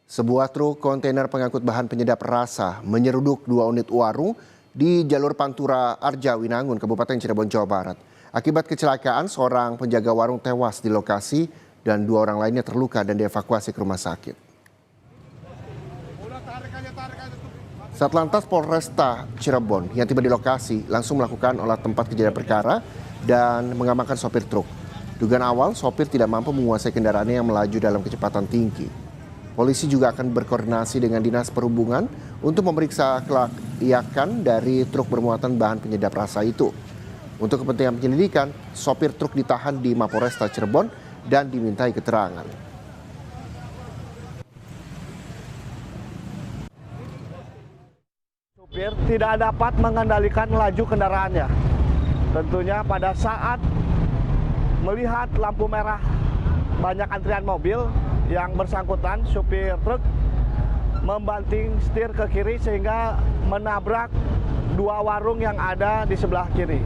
Sebuah truk kontainer pengangkut bahan penyedap rasa menyeruduk 2 unit warung di jalur Pantura Arja Winangun, Kabupaten Cirebon, Jawa Barat. Akibat kecelakaan, seorang penjaga warung tewas di lokasi dan 2 orang lainnya terluka dan dievakuasi ke rumah sakit. Satlantas Polresta Cirebon yang tiba di lokasi langsung melakukan olah tempat kejadian perkara dan mengamankan sopir truk. Dugaan awal, sopir tidak mampu menguasai kendaraannya yang melaju dalam kecepatan tinggi. Polisi juga akan berkoordinasi dengan Dinas Perhubungan untuk memeriksa kelayakan dari truk bermuatan bahan penyedap rasa itu. Untuk kepentingan penyelidikan, sopir truk ditahan di Mapolresta Cirebon dan dimintai keterangan. Supir tidak dapat mengendalikan laju kendaraannya. Tentunya pada saat melihat lampu merah banyak antrian mobil, yang bersangkutan supir truk membanting setir ke kiri sehingga menabrak 2 warung yang ada di sebelah kiri.